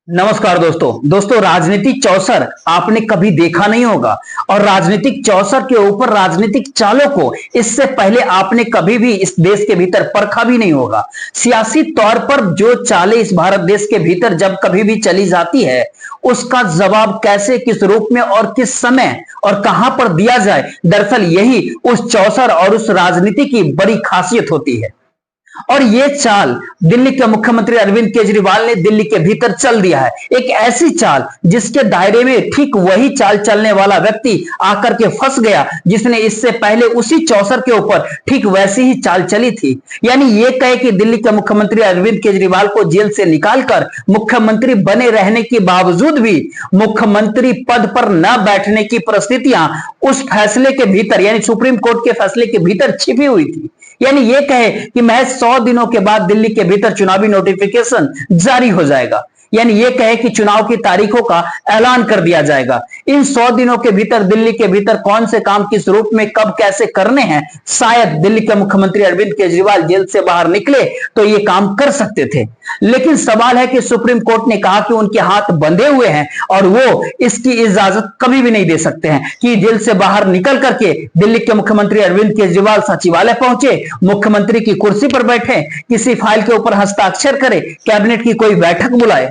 नमस्कार दोस्तों राजनीतिक चौसर आपने कभी देखा नहीं होगा और राजनीतिक चौसर के ऊपर राजनीतिक चालों को इससे पहले आपने कभी भी इस देश के भीतर परखा भी नहीं होगा। सियासी तौर पर जो चालें इस भारत देश के भीतर जब कभी भी चली जाती है उसका जवाब कैसे, किस रूप में और किस समय और कहां पर दिया जाए, दरअसल यही उस चौसर और उस राजनीति की बड़ी खासियत होती है। और ये चाल दिल्ली के मुख्यमंत्री अरविंद केजरीवाल ने दिल्ली के भीतर चल दिया है। एक ऐसी चाल जिसके दायरे में ठीक वही चाल चलने वाला व्यक्ति आकर के फंस गया जिसने इससे पहले उसी चौसर के ऊपर ठीक वैसी ही चाल चली थी। यानी ये कहे कि दिल्ली के मुख्यमंत्री अरविंद केजरीवाल को जेल से निकालकर मुख्यमंत्री बने रहने के बावजूद भी मुख्यमंत्री पद पर न बैठने की परिस्थितियां उस फैसले के भीतर यानी सुप्रीम कोर्ट के फैसले के भीतर छिपी हुई थी। यानी ये कहे कि महज 100 दिनों के बाद दिल्ली के भीतर चुनावी नोटिफिकेशन जारी हो जाएगा, यानी ये कहे कि चुनाव की तारीखों का ऐलान कर दिया जाएगा। इन 100 दिनों के भीतर दिल्ली के भीतर कौन से काम किस रूप में कब कैसे करने हैं, शायद दिल्ली के मुख्यमंत्री अरविंद केजरीवाल जेल से बाहर निकले तो ये काम कर सकते थे। लेकिन सवाल है कि सुप्रीम कोर्ट ने कहा कि उनके हाथ बंधे हुए हैं और वो इसकी इजाजत कभी भी नहीं दे सकते हैं कि जेल से बाहर निकल करके दिल्ली के मुख्यमंत्री अरविंद केजरीवाल सचिवालय पहुंचे, मुख्यमंत्री की कुर्सी पर बैठे, किसी फाइल के ऊपर हस्ताक्षर करे, कैबिनेट की कोई बैठक बुलाए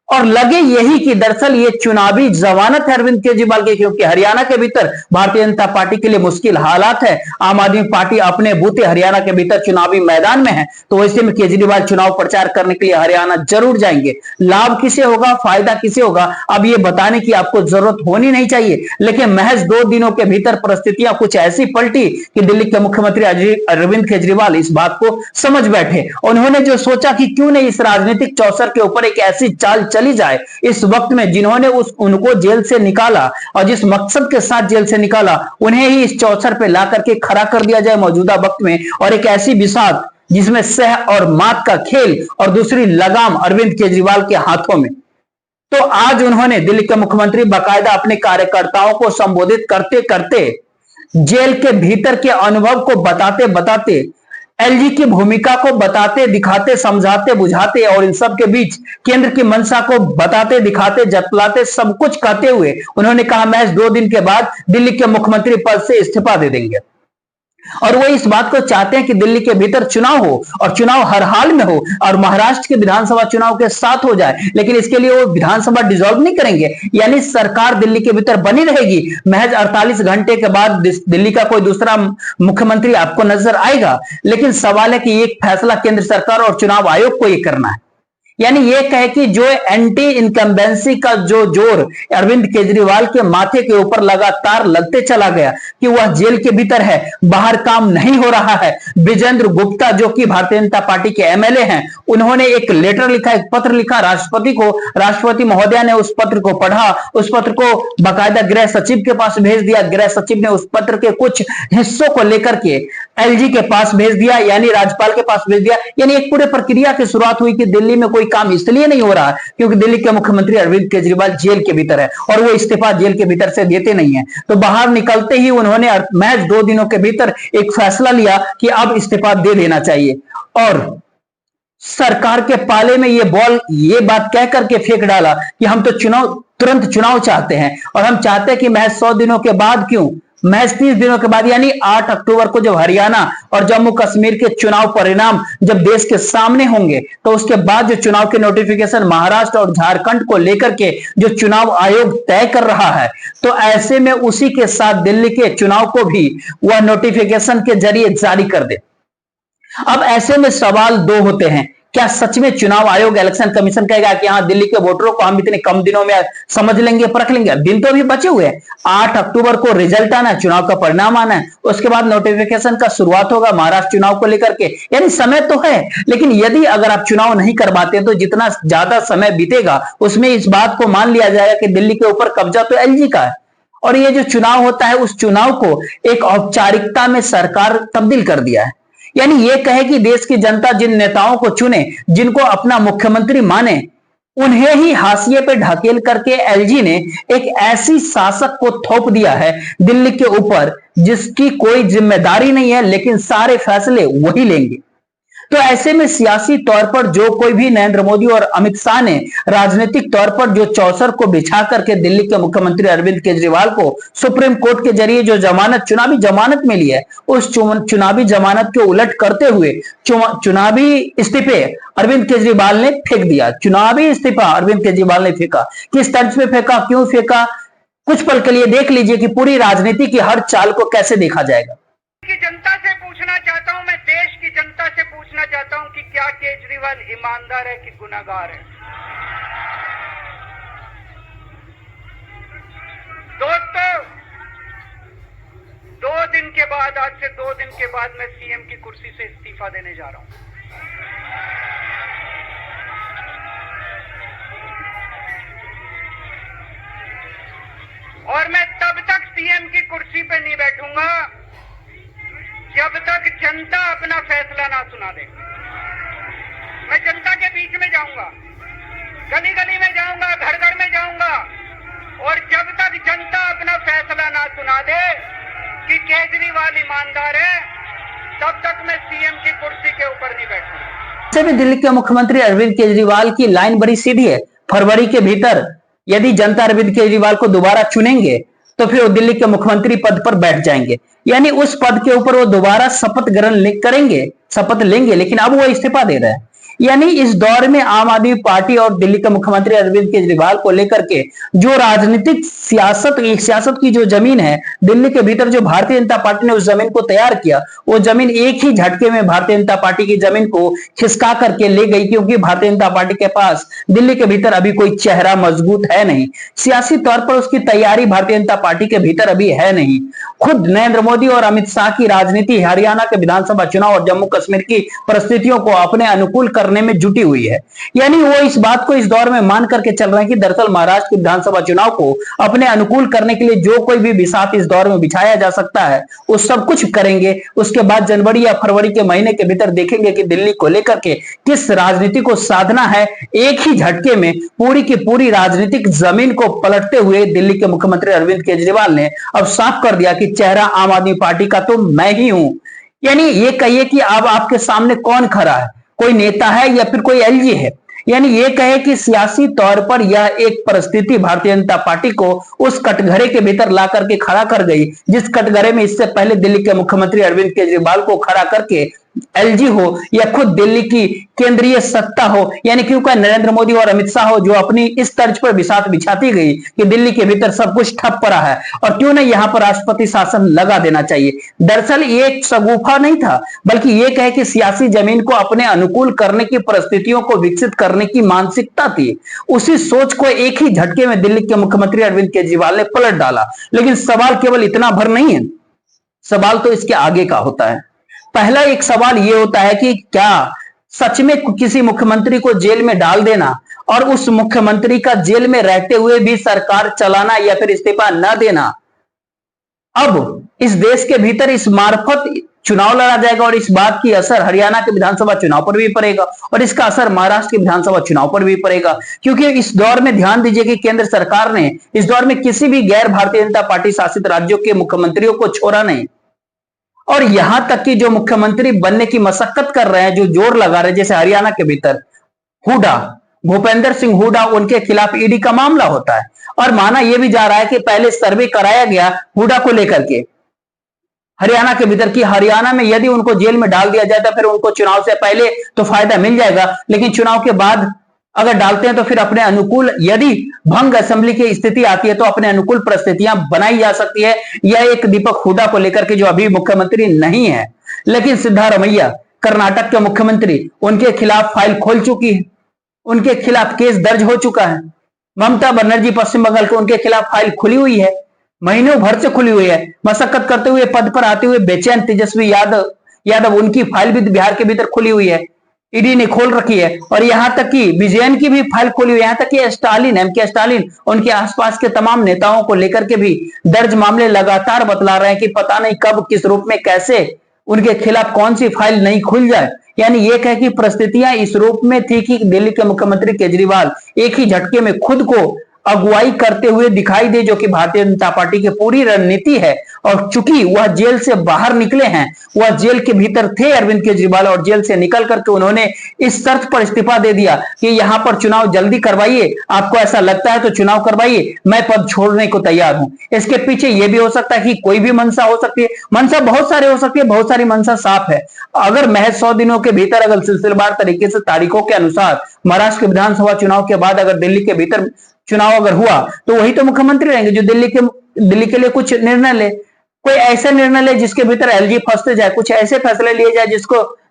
और लगे यही कि दरअसल ये चुनावी जमानत है अरविंद केजरीवाल की, क्योंकि हरियाणा के भीतर भारतीय जनता पार्टी के लिए मुश्किल हालात है। आम आदमी पार्टी अपने बूते हरियाणा के भीतर चुनावी मैदान में है, तो वैसे में केजरीवाल चुनाव प्रचार करने के लिए हरियाणा जरूर जाएंगे। लाभ किसे होगा, फायदा किसे होगा, अब ये बताने की आपको जरूरत होनी नहीं चाहिए। लेकिन महज 2 दिनों के भीतर परिस्थितियां कुछ ऐसी पलटी कि दिल्ली के मुख्यमंत्री अरविंद केजरीवाल इस बात को समझ बैठे। उन्होंने जो सोचा कि क्यों नहीं इस राजनीतिक चौसर के ऊपर एक ऐसी चाल चली जाए इस वक्त में जिन्होंने उनको जेल से निकाला और जिस मकसद के साथ जेल से निकाला उन्हें ही इस चौसर पे ला करके खड़ा कर दिया जाए मौजूदा वक्त में, और एक ऐसी बिसात जिसमें सह और मात का खेल और दूसरी लगाम अरविंद केजरीवाल के हाथों में। तो आज उन्होंने दिल्ली के मुख्यमंत्री बाकायदा अपने कार्यकर्ताओं को संबोधित करते करते जेल के भीतर के अनुभव को बताते बताते एलजी की भूमिका को बताते दिखाते समझाते बुझाते और इन सब के बीच केंद्र की मंशा को बताते दिखाते जतलाते सब कुछ कहते हुए उन्होंने कहा महज 2 दिन के बाद दिल्ली के मुख्यमंत्री पद से इस्तीफा दे देंगे। और वो इस बात को चाहते हैं कि दिल्ली के भीतर चुनाव हो और चुनाव हर हाल में हो और महाराष्ट्र के विधानसभा चुनाव के साथ हो जाए, लेकिन इसके लिए वो विधानसभा डिसॉल्व नहीं करेंगे, यानी सरकार दिल्ली के भीतर बनी रहेगी। महज 48 घंटे के बाद दिल्ली का कोई दूसरा मुख्यमंत्री आपको नजर आएगा। लेकिन सवाल है कि एक फैसला केंद्र सरकार और चुनाव आयोग को ये करना है। यानी ये कहे कि जो एंटी इनकम्बेंसी का जो जोर अरविंद केजरीवाल के माथे के ऊपर लगातार लगते चला गया कि वह जेल के भीतर है, बाहर काम नहीं हो रहा है। विजेंद्र गुप्ता जो कि भारतीय जनता पार्टी के एमएलए हैं, उन्होंने एक लेटर लिखा, एक पत्र लिखा राष्ट्रपति को। राष्ट्रपति महोदया ने उस पत्र को पढ़ा, उस पत्र को बाकायदा गृह सचिव के पास भेज दिया। गृह सचिव ने उस पत्र के कुछ हिस्सों को लेकर के एलजी के पास भेज दिया, यानी राज्यपाल के पास भेज दिया। यानी एक पूरे प्रक्रिया की शुरुआत हुई कि दिल्ली में कोई काम इसलिए नहीं हो रहा क्योंकि दिल्ली के मुख्यमंत्री अरविंद केजरीवाल जेल के भीतर है और वो इस्तीफा जेल के भीतर से देते नहीं है। तो बाहर निकलते ही उन्होंने महज 2 दिनों के भीतर एक फैसला लिया कि अब इस्तीफा दे देना चाहिए और सरकार के पाले में ये बात कह करके फेंक डाला कि हम तो तुरंत चुनाव चाहते हैं और हम चाहते हैं कि महज 100 दिनों के बाद क्यों, महज 30 दिनों के बाद, यानी 8 अक्टूबर को जब हरियाणा और जम्मू कश्मीर के चुनाव परिणाम जब देश के सामने होंगे तो उसके बाद जो चुनाव के नोटिफिकेशन महाराष्ट्र और झारखंड को लेकर के जो चुनाव आयोग तय कर रहा है, तो ऐसे में उसी के साथ दिल्ली के चुनाव को भी वह नोटिफिकेशन के जरिए जारी कर दे। अब ऐसे में सवाल 2 होते हैं, क्या सच में चुनाव आयोग इलेक्शन कमीशन कहेगा कि हाँ दिल्ली के वोटरों को हम इतने कम दिनों में समझ लेंगे, परख लेंगे? दिन तो अभी बचे हुए हैं, 8 अक्टूबर को रिजल्ट आना है, चुनाव का परिणाम आना है, उसके बाद नोटिफिकेशन का शुरुआत होगा महाराष्ट्र चुनाव को लेकर के, यानी समय तो है। लेकिन यदि अगर आप चुनाव नहीं करवाते तो जितना ज्यादा समय बीतेगा उसमें इस बात को मान लिया जाएगा कि दिल्ली के ऊपर कब्जा तो एलजी का है और ये जो चुनाव होता है उस चुनाव को एक औपचारिकता में सरकार तब्दील कर दिया है। यानी ये कहे कि देश की जनता जिन नेताओं को चुने, जिनको अपना मुख्यमंत्री माने, उन्हें ही हाशिए पे ढकेल करके एलजी ने एक ऐसी शासक को थोप दिया है दिल्ली के ऊपर जिसकी कोई जिम्मेदारी नहीं है, लेकिन सारे फैसले वही लेंगे। तो ऐसे में सियासी तौर पर जो कोई भी नरेंद्र मोदी और अमित शाह ने राजनीतिक तौर पर जो चौसर को बिछा करके दिल्ली के मुख्यमंत्री अरविंद केजरीवाल को सुप्रीम कोर्ट के जरिए जो जमानत चुनावी जमानत मिली है, उस चुनावी जमानत के उलट करते हुए चुनावी इस्तीफे अरविंद केजरीवाल ने फेंक दिया। चुनावी इस्तीफा अरविंद केजरीवाल ने फेंका। किस तर्ज पे फेंका, क्यों फेंका, कुछ पल के लिए देख लीजिए कि पूरी राजनीति की हर चाल को कैसे देखा जाएगा। की जनता से पूछना चाहता हूं, मैं देश की जनता से पूछना चाहता हूं कि क्या केजरीवाल ईमानदार है कि गुनाहगार है। दोस्तों, 2 दिन के बाद, आज से 2 दिन के बाद मैं सीएम की कुर्सी से इस्तीफा देने जा रहा हूं। और मैं तब तक सीएम की कुर्सी पे नहीं बैठूंगा जब तक जनता अपना फैसला ना सुना दे। मैं जनता के बीच में जाऊंगा, गली गली में जाऊंगा, घर घर में जाऊंगा, और जब तक जनता अपना फैसला ना सुना दे कि केजरीवाल ईमानदार है, तब तक मैं सीएम की कुर्सी के ऊपर नहीं बैठूंगा। वैसे भी दिल्ली के मुख्यमंत्री अरविंद केजरीवाल की लाइन बड़ी सीधी है। फरवरी के भीतर यदि जनता अरविंद केजरीवाल को दोबारा चुनेंगे तो फिर वो दिल्ली के मुख्यमंत्री पद पर बैठ जाएंगे, यानी उस पद के ऊपर वो दोबारा शपथ ग्रहण करेंगे, शपथ लेंगे। लेकिन अब वो इस्तीफा दे रहे हैं, यानी इस दौर में आम आदमी पार्टी और दिल्ली के मुख्यमंत्री अरविंद केजरीवाल को लेकर के जो राजनीतिक सियासत की जो जमीन है दिल्ली के भीतर, जो भारतीय जनता पार्टी ने उस जमीन को तैयार किया, वो जमीन एक ही झटके में भारतीय जनता पार्टी की जमीन को खिसका करके ले गई, क्योंकि भारतीय जनता पार्टी के पास दिल्ली के भीतर अभी कोई चेहरा मजबूत है नहीं। सियासी तौर पर उसकी तैयारी भारतीय जनता पार्टी के भीतर अभी है नहीं। खुद नरेंद्र मोदी और अमित शाह की राजनीति हरियाणा के विधानसभा चुनाव और जम्मू कश्मीर की परिस्थितियों को अपने अनुकूल करने में जुटी हुई है, यानी वो इस बात को इस दौर में मान करके चल रहे हैं कि दरअसल महाराष्ट्र के विधानसभा चुनाव को अपने अनुकूल करने के लिए जो कोई भी बिसात इस दौर में बिछाया जा सकता है वो सब कुछ करेंगे। उसके बाद जनवरी या फरवरी के महीने के भीतर देखेंगे कि दिल्ली को लेकर के किस राजनीति को साधना है। एक ही झटके में पूरी की पूरी राजनीतिक जमीन को पलटते हुए दिल्ली के मुख्यमंत्री अरविंद केजरीवाल ने अब साफ कर दिया कि चेहरा आम आदमी पार्टी का तो मैं ही हूं। यानी ये कहिए कि अब आपके सामने कौन खड़ा है, कोई नेता है या फिर कोई एलजी है। यानी ये कहे कि सियासी तौर पर यह एक परिस्थिति भारतीय जनता पार्टी को उस कटघरे के भीतर ला करके खड़ा कर गई, जिस कटघरे में इससे पहले दिल्ली के मुख्यमंत्री अरविंद केजरीवाल को खड़ा करके एलजी हो या खुद दिल्ली की केंद्रीय सत्ता हो, यानी क्योंकि नरेंद्र मोदी और अमित शाह हो, जो अपनी इस तर्ज पर बिसात बिछाती गई कि दिल्ली के भीतर सब कुछ ठप पड़ा है और क्यों नहीं यहां पर राष्ट्रपति शासन लगा देना चाहिए। दरअसल ये एक शगुफा नहीं था, बल्कि ये कहे कि सियासी जमीन को अपने अनुकूल करने की परिस्थितियों को विकसित करने की मानसिकता थी। उसी सोच को एक ही झटके में दिल्ली के मुख्यमंत्री अरविंद केजरीवाल ने पलट डाला। लेकिन सवाल केवल इतना भर नहीं है, सवाल तो इसके आगे का होता है। पहला एक सवाल यह होता है कि क्या सच में किसी मुख्यमंत्री को जेल में डाल देना और उस मुख्यमंत्री का जेल में रहते हुए भी सरकार चलाना या फिर इस्तीफा न देना, अब इस देश के भीतर इस मार्फत चुनाव लड़ा जाएगा और इस बात की असर हरियाणा के विधानसभा चुनाव पर भी पड़ेगा और इसका असर महाराष्ट्र के विधानसभा चुनाव पर भी पड़ेगा। क्योंकि इस दौर में ध्यान दीजिए कि केंद्र सरकार ने इस दौर में किसी भी गैर भारतीय जनता पार्टी शासित राज्यों के मुख्यमंत्रियों को छोड़ा नहीं, और यहां तक कि जो मुख्यमंत्री बनने की मशक्कत कर रहे हैं, जो जोर लगा रहे हैं, जैसे हरियाणा के भीतर हुडा, भूपेंद्र सिंह हुडा, उनके खिलाफ ईडी का मामला होता है और माना यह भी जा रहा है कि पहले सर्वे कराया गया हुडा को लेकर के हरियाणा के भीतर कि हरियाणा में यदि उनको जेल में डाल दिया जाए तो फिर उनको चुनाव से पहले तो फायदा मिल जाएगा, लेकिन चुनाव के बाद अगर डालते हैं तो फिर अपने अनुकूल, यदि भंग असेंबली की स्थिति आती है तो अपने अनुकूल परिस्थितियां बनाई जा सकती है। यह एक दीपक हुडा को लेकर के जो अभी मुख्यमंत्री नहीं है, लेकिन सिद्धारमैया कर्नाटक के मुख्यमंत्री, उनके खिलाफ फाइल खोल चुकी है, उनके खिलाफ केस दर्ज हो चुका है। ममता बनर्जी पश्चिम बंगाल के, उनके खिलाफ फाइल खुली हुई है, महीनों भर से खुली हुई है। मशक्कत करते हुए पद पर आते हुए बेचैन तेजस्वी यादव, उनकी फाइल भी बिहार के भीतर खुली हुई है, ईडी ने खोल रखी है। और यहां तक कि विजयन की भी फाइल खोली हुई है, यहां तक कि स्टालिन, एमके स्टालिन, उनके आसपास के तमाम नेताओं को लेकर के भी दर्ज मामले लगातार बतला रहे हैं कि पता नहीं कब किस रूप में कैसे उनके खिलाफ कौन सी फाइल नहीं खुल जाए। यानी यह कहे कि परिस्थितियां इस रूप में थी कि दिल्ली के मुख्यमंत्री केजरीवाल एक ही झटके में खुद को अगुवाई करते हुए दिखाई दे, जो कि भारतीय जनता पार्टी की पूरी रणनीति है। और चूंकि वह जेल से बाहर निकले हैं, वह जेल के भीतर थे अरविंद केजरीवाल, और जेल से निकल करके उन्होंने इस शर्त पर इस्तीफा दे दिया कि यहां पर चुनाव जल्दी करवाइए, आपको ऐसा लगता है तो चुनाव करवाइए, मैं पद छोड़ने को तैयार हूं। इसके पीछे यह भी हो सकता है कि कोई भी मंशा हो सकती है, मंशा बहुत सारे हो सकती है, बहुत सारी मंशा साफ है। अगर महज 100 दिनों के भीतर अगर सिलसिलेवार तरीके से तारीखों के अनुसार महाराष्ट्र के विधानसभा चुनाव के बाद अगर दिल्ली के भीतर चुनाव अगर हुआ, तो वही तो मुख्यमंत्री रहेंगे जो दिल्ली के लिए कुछ निर्णय ले, कोई ऐसा निर्णय ले जिसके भीतर एलजी फंसते जाए, कुछ ऐसे फैसले लिए जाए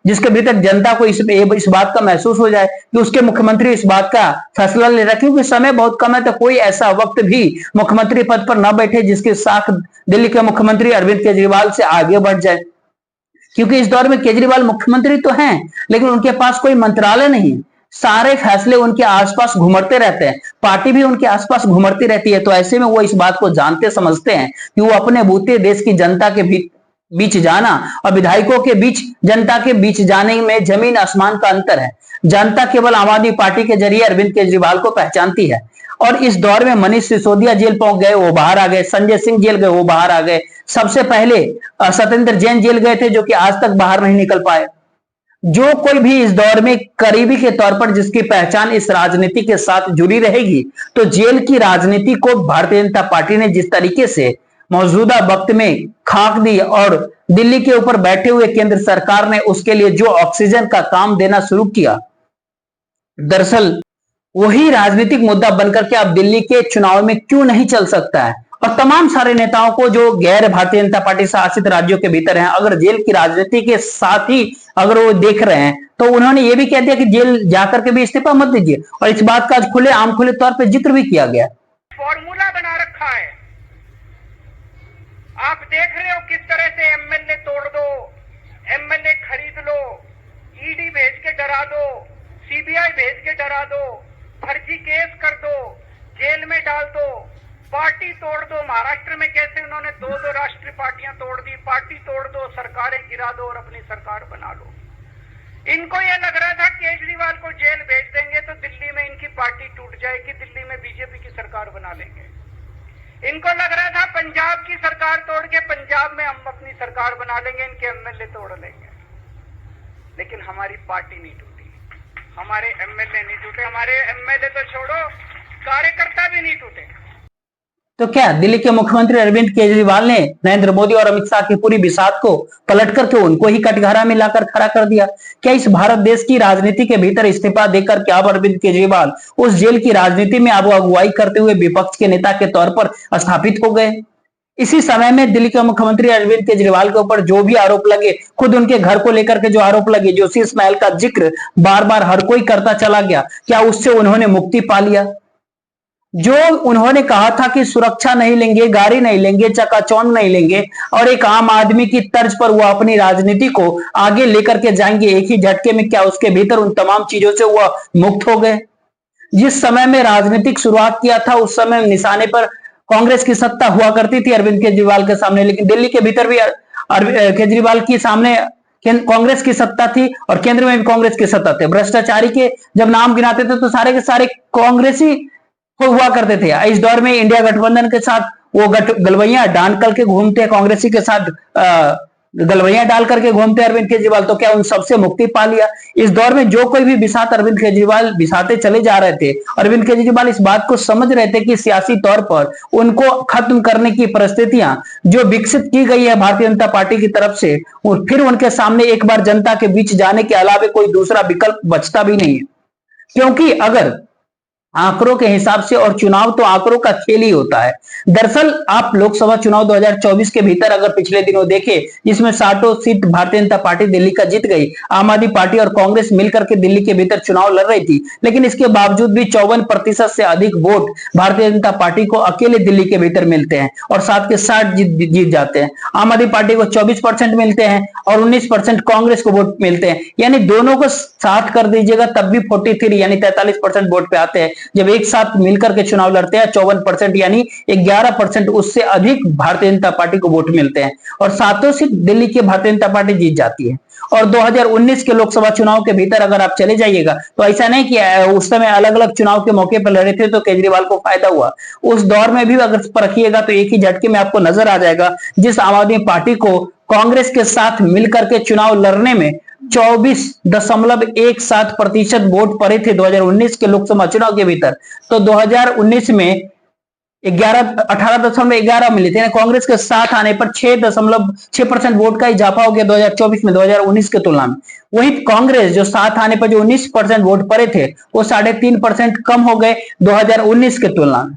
जिसके भीतर जनता को इस बात का महसूस हो जाए कि उसके मुख्यमंत्री इस बात का फैसला ले रहे, क्योंकि समय बहुत कम है, तो कोई ऐसा वक्त भी मुख्यमंत्री पद पर न बैठे जिसकी साख दिल्ली के मुख्यमंत्री अरविंद केजरीवाल से आगे बढ़ जाए। क्योंकि इस दौर में केजरीवाल मुख्यमंत्री तो हैं, लेकिन उनके पास कोई मंत्रालय नहीं, सारे फैसले उनके आसपास घुमड़ते रहते हैं, पार्टी भी उनके आसपास घुमड़ती रहती है। तो ऐसे में वो इस बात को जानते समझते हैं कि वो अपने बूते देश की जनता के बीच जाना और विधायकों के बीच जनता के बीच जाने में जमीन आसमान का अंतर है। जनता केवल आम आदमी पार्टी के जरिए अरविंद केजरीवाल को पहचानती है। और इस दौर में मनीष सिसोदिया जेल पहुंच गए, वो बाहर आ गए, संजय सिंह जेल गए, वो बाहर आ गए, सबसे पहले सत्येंद्र जैन जेल गए थे, जो कि आज तक बाहर नहीं निकल पाए। जो कोई भी इस दौर में करीबी के तौर पर जिसकी पहचान इस राजनीति के साथ जुड़ी रहेगी, तो जेल की राजनीति को भारतीय जनता पार्टी ने जिस तरीके से मौजूदा वक्त में खाक दी और दिल्ली के ऊपर बैठे हुए केंद्र सरकार ने उसके लिए जो ऑक्सीजन का काम देना शुरू किया, दरअसल वही राजनीतिक मुद्दा बनकर के अब दिल्ली के चुनाव में क्यों नहीं चल सकता है। और तमाम सारे नेताओं को जो गैर भारतीय जनता पार्टी शासित राज्यों के भीतर हैं, अगर जेल की राजनीति के साथ ही अगर वो देख रहे हैं, तो उन्होंने ये भी कह दिया कि जेल जाकर के भी इस्तीफा मत दीजिए। और इस बात का आज खुले तौर पे जिक्र भी किया गया। फॉर्मूला बना रखा है, आप देख रहे हो किस तरह से एमएलए तोड़ दो, एमएलए खरीद लो, ईडी भेज के डरा दो, सीबीआई भेज के डरा दो, फर्जी केस कर दो, जेल में डाल दो, पार्टी तोड़ दो। महाराष्ट्र में कैसे उन्होंने दो राष्ट्रीय पार्टियां तोड़ दी, पार्टी तोड़ दो, सरकारें गिरा दो और अपनी सरकार बना लो। इनको यह लग रहा था केजरीवाल को जेल भेज देंगे तो दिल्ली में इनकी पार्टी टूट जाएगी, दिल्ली में बीजेपी की सरकार बना लेंगे। इनको लग रहा था पंजाब की सरकार तोड़ के पंजाब में हम अपनी सरकार बना लेंगे, इनके एमएलए तोड़ लेंगे। लेकिन हमारी पार्टी नहीं टूटी, हमारे एमएलए नहीं टूटे, हमारे एमएलए तो छोड़ो कार्यकर्ता भी नहीं टूटे। तो क्या दिल्ली के मुख्यमंत्री अरविंद केजरीवाल ने नरेंद्र मोदी और अमित शाह की पूरी बिसात को पलट करके उनको ही कटघरा में लाकर खड़ा कर दिया? क्या इस भारत देश की राजनीति के भीतर इस्तीफा देकर क्या अब अरविंद केजरीवाल उस जेल की राजनीति में अब अगुवाई करते हुए विपक्ष के नेता के तौर पर स्थापित हो गए? इसी समय में दिल्ली के मुख्यमंत्री अरविंद केजरीवाल के ऊपर जो भी आरोप लगे, खुद उनके घर को लेकर के जो आरोप लगे, जो शीश महल का जिक्र बार बार हर कोई करता चला गया, क्या उससे उन्होंने मुक्ति पा लिया? जो उन्होंने कहा था कि सुरक्षा नहीं लेंगे, गाड़ी नहीं लेंगे, चकाचौंध नहीं लेंगे और एक आम आदमी की तर्ज पर वो अपनी राजनीति को आगे लेकर के जाएंगे एक ही झटके में, क्या उसके भीतर उन तमाम चीजों से वह मुक्त हो गए? जिस समय में राजनीतिक शुरुआत किया था उस समय निशाने पर कांग्रेस की सत्ता हुआ करती थी अरविंद केजरीवाल के सामने, लेकिन दिल्ली के भीतर भी केजरीवाल के सामने कांग्रेस की सत्ता थी और केंद्र में भी कांग्रेस की सत्ता थी। भ्रष्टाचारी के जब नाम गिनाते थे तो सारे के सारे कांग्रेसी हुआ करते थे। इस दौर में इंडिया गठबंधन के साथ वो गलवैया डाल करके घूमते, कांग्रेसी के साथ गलवैया डाल करके घूमते अरविंद केजरीवाल, तो क्या उन सबसे मुक्ति पा लिया? इस दौर में जो कोई भी बिसात अरविंद केजरीवाल बिसाते चले जा रहे थे, अरविंद केजरीवाल इस बात को समझ रहे थे कि सियासी तौर पर उनको खत्म करने की परिस्थितियां जो विकसित की गई है भारतीय जनता पार्टी की तरफ से, और फिर उनके सामने एक बार जनता के बीच जाने के अलावा कोई दूसरा विकल्प बचता भी नहीं है। क्योंकि अगर आंकड़ों के हिसाब से, और चुनाव तो आंकड़ों का खेल ही होता है। दरअसल आप लोकसभा चुनाव 2024 के भीतर अगर पिछले दिनों देखें, जिसमें 60 सीट भारतीय जनता पार्टी दिल्ली का जीत गई, आम आदमी पार्टी और कांग्रेस मिलकर के दिल्ली के भीतर चुनाव लड़ रही थी, लेकिन इसके बावजूद भी 54% से अधिक वोट भारतीय जनता पार्टी को अकेले दिल्ली के भीतर मिलते हैं और 7 के 60 जीत जाते हैं। आम आदमी पार्टी को 24% मिलते हैं और 19% कांग्रेस को वोट मिलते हैं, यानी दोनों को साथ कर दीजिएगा तब भी 43 यानी 43% वोट पे आते हैं। जब एक साथ मिलकर के चुनाव लड़ते हैं 54% यानी 11% उससे अधिक भारतीय जनता पार्टी को वोट मिलते हैं और सातों सीट दिल्ली की भारतीय जनता पार्टी जीत जाती है। और 2019 के लोकसभा चुनाव के भीतर अगर आप चले जाइएगा तो ऐसा नहीं कि उस समय अलग अलग चुनाव के मौके पर लड़े थे तो केजरीवाल को फायदा हुआ। उस दौर में भी अगर परखिएगा तो एक ही झटके में आपको नजर आ जाएगा, जिस आम आदमी पार्टी को कांग्रेस के साथ मिलकर के चुनाव लड़ने में 24.17% वोट पड़े थे 2019 के लोकसभा चुनाव के भीतर, तो 2019 में 18.11 मिले थे। कांग्रेस के साथ आने पर 6.6% वोट का इजाफा हो गया 2024 में 2019 के तुलना में। वही कांग्रेस जो साथ आने पर जो 19% वोट पड़े थे वो 3.5% कम हो गए 2019 के तुलना में।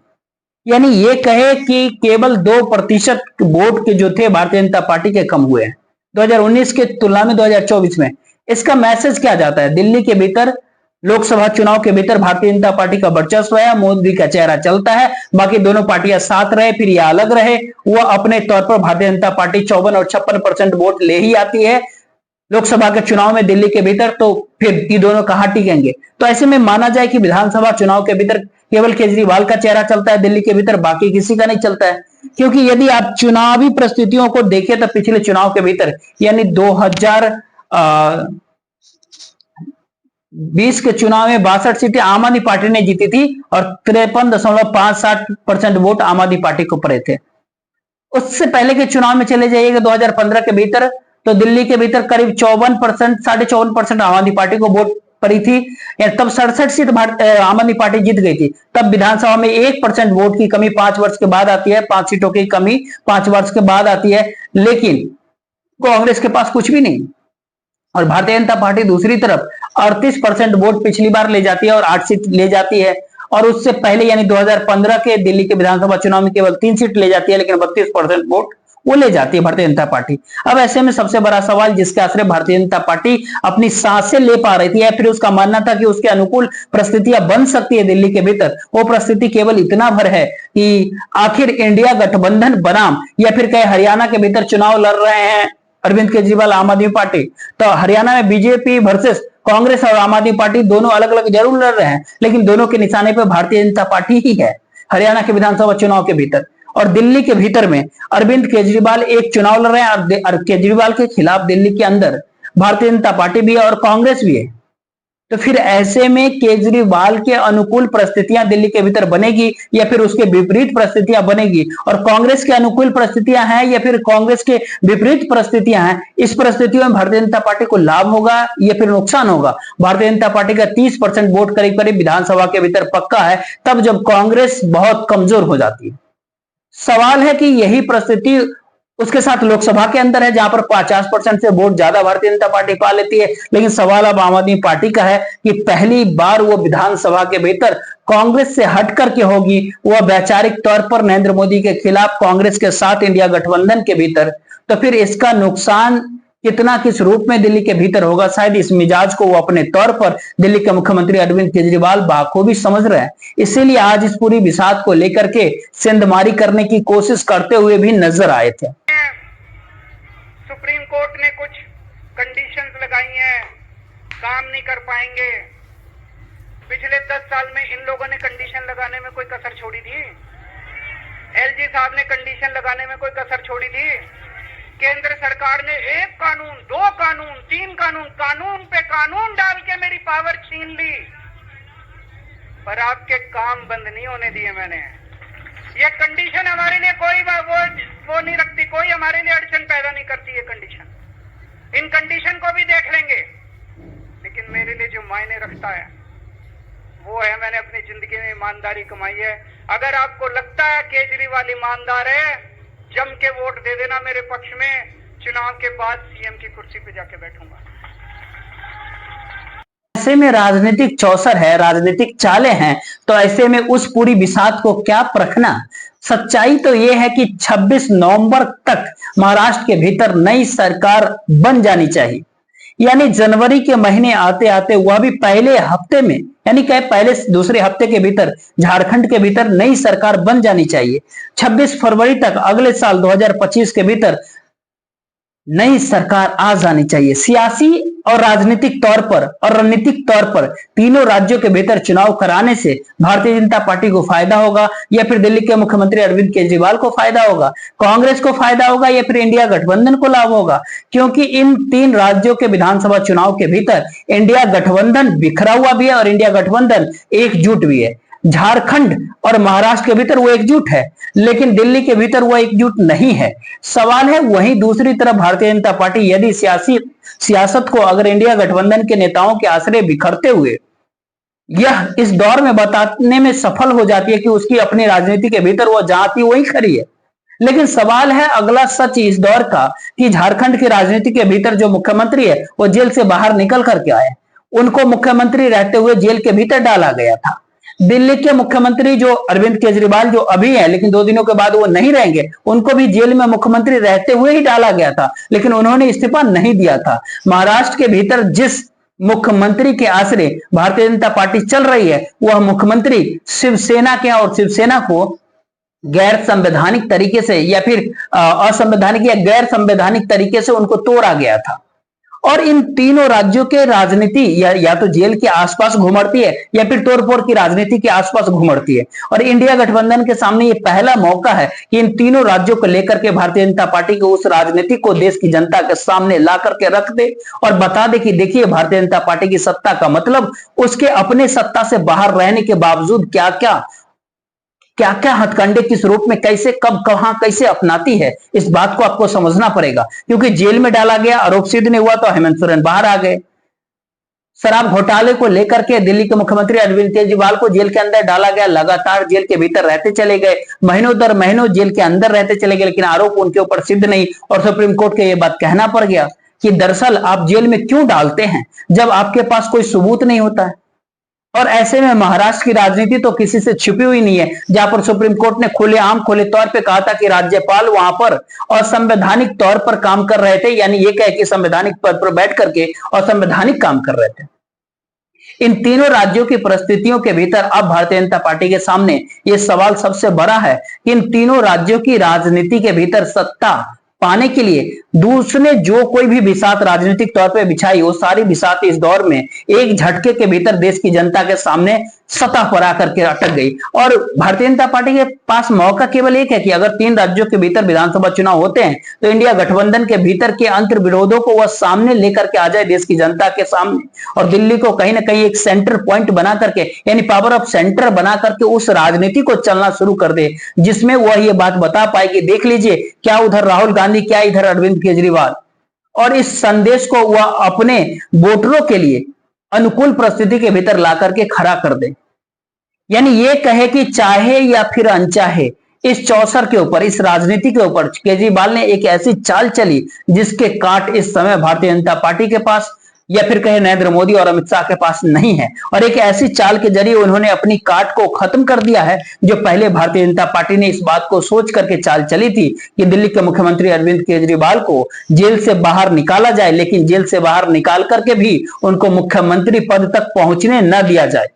यानी ये कहे कि केवल 2% वोट के जो थे भारतीय जनता पार्टी के कम हुए हैं 2019 के तुलना में 2024 में। इसका मैसेज क्या जाता है? दिल्ली के भीतर लोकसभा चुनाव के भीतर भारतीय जनता पार्टी का वर्चस्व है, मोदी का चेहरा चलता है, बाकी दोनों पार्टियां साथ रहे फिर या अलग रहे, वह अपने तौर पर भारतीय जनता पार्टी 54 और 56% वोट ले ही आती है लोकसभा के चुनाव में दिल्ली के भीतर, तो फिर ये दोनों कहां टिकेंगे? तो ऐसे में माना जाए कि विधानसभा चुनाव के भीतर केवल केजरीवाल का चेहरा चलता है दिल्ली के भीतर, बाकी किसी का नहीं चलता है। क्योंकि यदि आप चुनावी परिस्थितियों को देखें तो पिछले चुनाव के भीतर यानी 2020 के चुनाव में 62 सीटें आम आदमी पार्टी ने जीती थी और 53.57% वोट आम आदमी पार्टी को पड़े थे। उससे पहले के चुनाव में चले जाइएगा 2015 के भीतर तो दिल्ली के भीतर करीब 54%, 54.5% आम आदमी पार्टी को वोट पड़ी थी, तब 67 सीट आम आदमी पार्टी जीत गई थी। तब विधानसभा में 1% वोट की कमी 5 वर्ष के बाद आती है, 5 सीटों की कमी 5 वर्ष के बाद आती है, लेकिन कांग्रेस के पास कुछ भी नहीं। और भारतीय जनता पार्टी दूसरी तरफ 38% वोट पिछली बार ले जाती है और 8 सीट ले जाती है, और उससे पहले यानी 2015 के दिल्ली के विधानसभा चुनाव में केवल 3 सीट ले जाती है, लेकिन 32% वोट वो ले जाती है भारतीय जनता पार्टी। अब ऐसे में सबसे बड़ा सवाल जिसके आश्रय भारतीय जनता पार्टी अपनी सांसें ले पा रही थी या फिर उसका मानना था कि उसके अनुकूल परिस्थितियां बन सकती है दिल्ली के भीतर, वो परिस्थिति केवल इतना भर है कि आखिर इंडिया गठबंधन बनाम या फिर कहीं हरियाणा के भीतर चुनाव लड़ रहे हैं अरविंद केजरीवाल आम आदमी पार्टी, तो हरियाणा में बीजेपी वर्सेस कांग्रेस और आम आदमी पार्टी दोनों अलग अलग जरूर लड़ रहे हैं, लेकिन दोनों के निशाने पर भारतीय जनता पार्टी ही है हरियाणा के विधानसभा चुनाव के भीतर। और दिल्ली के भीतर में अरविंद केजरीवाल एक चुनाव लड़ रहे हैं और केजरीवाल के खिलाफ दिल्ली के अंदर भारतीय जनता पार्टी भी है और कांग्रेस भी है। तो फिर ऐसे में केजरीवाल के अनुकूल परिस्थितियां दिल्ली के भीतर बनेगी या फिर उसके विपरीत परिस्थितियां बनेगी, और कांग्रेस के अनुकूल परिस्थितियां हैं या फिर कांग्रेस के विपरीत परिस्थितियां हैं, इस परिस्थितियों में भारतीय जनता पार्टी को लाभ होगा या फिर नुकसान होगा? भारतीय जनता पार्टी का 30% वोट करीब करीब विधानसभा के भीतर पक्का है, तब जब कांग्रेस बहुत कमजोर हो जाती है। सवाल है कि यही परिस्थिति उसके साथ लोकसभा के अंदर है जहां पर 50% से वोट ज्यादा भारतीय जनता पार्टी पा लेती है, लेकिन सवाल अब आम आदमी पार्टी का है कि पहली बार वो विधानसभा के भीतर कांग्रेस से हट करके होगी, वह वैचारिक तौर पर नरेंद्र मोदी के खिलाफ कांग्रेस के साथ इंडिया गठबंधन के भीतर, तो फिर इसका नुकसान कितना किस रूप में दिल्ली के भीतर होगा, शायद इस मिजाज को वो अपने तौर पर दिल्ली के मुख्यमंत्री अरविंद केजरीवाल बाखूबी समझ रहे हैं। इसीलिए आज इस पूरी विषाद को लेकर के सेंधमारी करने की कोशिश करते हुए भी नजर आए थे। सुप्रीम कोर्ट ने कुछ कंडीशंस लगाई हैं, काम नहीं कर पाएंगे। पिछले 10 साल में इन लोगों ने कंडीशन लगाने में कोई कसर छोड़ी थी? एलजी साहब ने कंडीशन लगाने में कोई कसर छोड़ी थी? केंद्र सरकार ने 1 कानून, 2 कानून, 3 कानून, कानून पे कानून डाल के मेरी पावर छीन ली, पर आपके काम बंद नहीं होने दिए मैंने। ये कंडीशन हमारे लिए कोई वो नहीं रखती, कोई हमारे लिए अड़चन पैदा नहीं करती ये कंडीशन। इन कंडीशन को भी देख लेंगे, लेकिन मेरे लिए जो मायने रखता है वो है मैंने अपनी जिंदगी में ईमानदारी कमाई है। अगर आपको लगता है केजरीवाल ईमानदार है, जम के वोट दे देना मेरे पक्ष में, चुनाव के बाद सीएम की कुर्सी पे जाके बैठूंगा। ऐसे में राजनीतिक चौसर है, राजनीतिक चालें हैं, तो ऐसे में उस पूरी विषाद को क्या परखना? सच्चाई तो यह है कि 26 नवंबर तक महाराष्ट्र के भीतर नई सरकार बन जानी चाहिए, यानी जनवरी के महीने आते आते वह भी पहले हफ्ते में, यानी क्या पहले दूसरे हफ्ते के भीतर झारखंड के भीतर नई सरकार बन जानी चाहिए। 26 फरवरी तक अगले साल 2025 के भीतर नई सरकार आ जानी चाहिए। सियासी और राजनीतिक तौर पर और रणनीतिक तौर पर तीनों राज्यों के भीतर चुनाव कराने से भारतीय जनता पार्टी को फायदा होगा या फिर दिल्ली के मुख्यमंत्री अरविंद केजरीवाल को फायदा होगा, कांग्रेस को फायदा होगा या फिर इंडिया गठबंधन को लाभ होगा? क्योंकि इन तीन राज्यों के विधानसभा चुनाव के भीतर इंडिया गठबंधन बिखरा हुआ भी है और इंडिया गठबंधन एकजुट भी है। झारखंड और महाराष्ट्र के भीतर वो एकजुट है, लेकिन दिल्ली के भीतर वो एकजुट नहीं है। सवाल है वहीं दूसरी तरफ भारतीय जनता पार्टी यदि सियासत को अगर इंडिया गठबंधन के नेताओं के आश्रय बिखरते हुए यह इस दौर में बताने में सफल हो जाती है कि उसकी अपनी राजनीति के भीतर वो जहां थी वही खड़ी है। लेकिन सवाल है अगला सच इस दौर का कि झारखंड की राजनीति के भीतर जो मुख्यमंत्री है वो जेल से बाहर निकल करके आए, उनको मुख्यमंत्री रहते हुए जेल के भीतर डाला गया था। दिल्ली के मुख्यमंत्री जो अरविंद केजरीवाल जो अभी है, लेकिन 2 दिनों के बाद वो नहीं रहेंगे, उनको भी जेल में मुख्यमंत्री रहते हुए ही डाला गया था, लेकिन उन्होंने इस्तीफा नहीं दिया था। महाराष्ट्र के भीतर जिस मुख्यमंत्री के आश्रय भारतीय जनता पार्टी चल रही है वह मुख्यमंत्री शिवसेना के, और शिवसेना को गैर संवैधानिक तरीके से या फिर असंवैधानिक या गैर संवैधानिक तरीके से उनको तोड़ा गया था। और इन तीनों राज्यों के राजनीति या तो जेल के आसपास घुमड़ती है या फिर तोड़फोड़ की राजनीति के आसपास घुमड़ती है। और इंडिया गठबंधन के सामने ये पहला मौका है कि इन तीनों राज्यों को लेकर के भारतीय जनता पार्टी को उस राजनीति को देश की जनता के सामने ला करके रख दे और बता दे कि देखिए भारतीय जनता पार्टी की सत्ता का मतलब उसके अपने सत्ता से बाहर रहने के बावजूद क्या क्या हथकंडे किस रूप में कैसे कब कहां कैसे अपनाती है, इस बात को आपको समझना पड़ेगा। क्योंकि जेल में डाला गया, आरोप सिद्ध नहीं हुआ तो हेमंत सोरेन बाहर आ गए। शराब घोटाले को लेकर के दिल्ली के मुख्यमंत्री अरविंद केजरीवाल को जेल के अंदर डाला गया, लगातार जेल के भीतर रहते चले गए, महीनों दर महीनों जेल के अंदर रहते चले गए, लेकिन आरोप उनके ऊपर सिद्ध नहीं। और सुप्रीम कोर्ट को यह बात कहना पड़ गया कि दरअसल आप जेल में क्यों डालते हैं जब आपके पास कोई सबूत नहीं होता है। और ऐसे में महाराष्ट्र की राजनीति तो किसी से छिपी हुई नहीं है, जहां पर सुप्रीम कोर्ट ने खुले तौर पे कहा था कि राज्यपाल वहां पर असंवैधानिक तौर पर काम कर रहे थे, यानी ये कहे कि संवैधानिक पद पर बैठ करके असंवैधानिक काम कर रहे थे। इन तीनों राज्यों की परिस्थितियों के भीतर अब भारतीय जनता पार्टी के सामने यह सवाल सबसे बड़ा है कि इन तीनों राज्यों की राजनीति के भीतर सत्ता पाने के लिए दूसरे जो कोई भी बिसात राजनीतिक तौर पे बिछाई, वो सारी बिसात इस दौर में एक झटके के भीतर देश की जनता के सामने सतह पर आकर के अटक गई। और भारतीय जनता पार्टी के पास मौका केवल एक है कि अगर 3 राज्यों के भीतर विधानसभा चुनाव होते हैं तो इंडिया गठबंधन के भीतर के अंतर विरोधों को वह सामने लेकर के आ जाए देश की जनता के सामने, और दिल्ली को कहीं ना कहीं एक सेंटर पॉइंट बना करके यानी पावर ऑफ सेंटर बना करके उस राजनीति को चलना शुरू कर दे, जिसमें वह ये बात बता पाए कि देख लीजिए क्या उधर राहुल गांधी, क्या इधर अरविंद केजरीवाल, और इस संदेश को वह अपने वोटरों के लिए अनुकूल परिस्थिति के भीतर ला करके खड़ा कर दे। यानी ये कहे कि चाहे या फिर अनचाहे इस चौसर के ऊपर, इस राजनीति के ऊपर केजरीवाल ने एक ऐसी चाल चली जिसके काट इस समय भारतीय जनता पार्टी के पास या फिर कहे नरेंद्र मोदी और अमित शाह के पास नहीं है। और एक ऐसी चाल के जरिए उन्होंने अपनी काट को खत्म कर दिया है जो पहले भारतीय जनता पार्टी ने इस बात को सोच करके चाल चली थी कि दिल्ली के मुख्यमंत्री अरविंद केजरीवाल को जेल से बाहर निकाला जाए, लेकिन जेल से बाहर निकाल करके भी उनको मुख्यमंत्री पद तक पहुंचने न दिया जाए।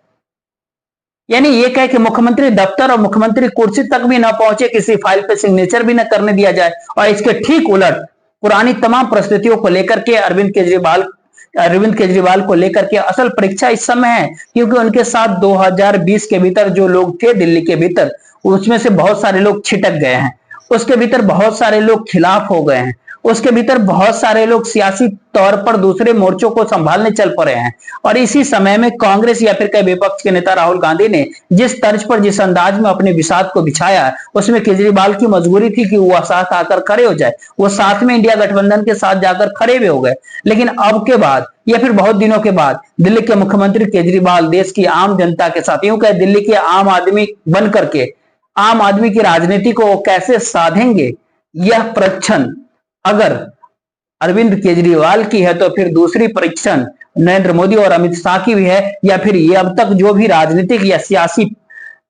यानी ये कहे कि मुख्यमंत्री दफ्तर और मुख्यमंत्री कुर्सी तक भी न पहुंचे, किसी फाइल पे सिग्नेचर भी न करने दिया जाए। और इसके ठीक उलट पुरानी तमाम परिस्थितियों को लेकर के अरविंद केजरीवाल को लेकर के असल परीक्षा इस समय है, क्योंकि उनके साथ 2020 के भीतर जो लोग थे दिल्ली के भीतर, उसमें से बहुत सारे लोग छिटक गए हैं, उसके भीतर बहुत सारे लोग खिलाफ हो गए हैं, उसके भीतर बहुत सारे लोग सियासी तौर पर दूसरे मोर्चों को संभालने चल पड़े हैं। और इसी समय में कांग्रेस या फिर कई विपक्ष के नेता राहुल गांधी ने जिस तर्ज पर, जिस अंदाज में अपने विषाद को बिछाया है, उसमें केजरीवाल की मजबूरी थी कि वह साथ आकर खड़े हो जाए, वो साथ में इंडिया गठबंधन के साथ जाकर खड़े भी हो गए। लेकिन अब के बाद या फिर बहुत दिनों के बाद दिल्ली के मुख्यमंत्री केजरीवाल देश की आम जनता के साथ, यूं कहे दिल्ली के आम आदमी बन करके आम आदमी की राजनीति को कैसे साधेंगे, यह परीक्षण अगर अरविंद केजरीवाल की है तो फिर दूसरी परीक्षण नरेंद्र मोदी और अमित शाह की भी है, या फिर ये अब तक जो भी राजनीतिक या सियासी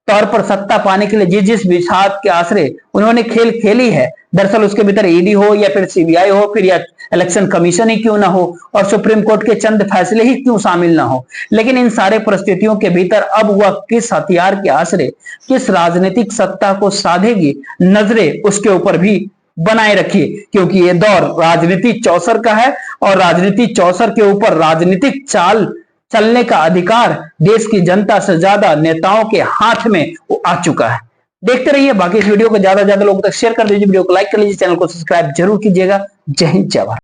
तौर पर सत्ता पाने के लिए जिस विषाद के आश्रय उन्होंने खेल खेली है, दरअसल उसके भीतर ईडी हो या फिर सीबीआई हो, फिर या इलेक्शन कमीशन ही क्यों ना हो, और सुप्रीम कोर्ट के चंद फैसले ही क्यों शामिल ना हो, लेकिन इन सारे परिस्थितियों के भीतर अब वह किस हथियार के आश्रय किस राजनीतिक सत्ता को साधेगी, नजरें उसके ऊपर भी बनाए रखिए, क्योंकि ये दौर राजनीति चौसर का है और राजनीति चौसर के ऊपर राजनीतिक चाल चलने का अधिकार देश की जनता से ज्यादा नेताओं के हाथ में वो आ चुका है। देखते रहिए, बाकी इस वीडियो को ज्यादा से ज्यादा लोगों तक शेयर कर दीजिए, वीडियो को लाइक कर लीजिए, चैनल को सब्सक्राइब जरूर कीजिएगा। जय हिंद, जय भारत।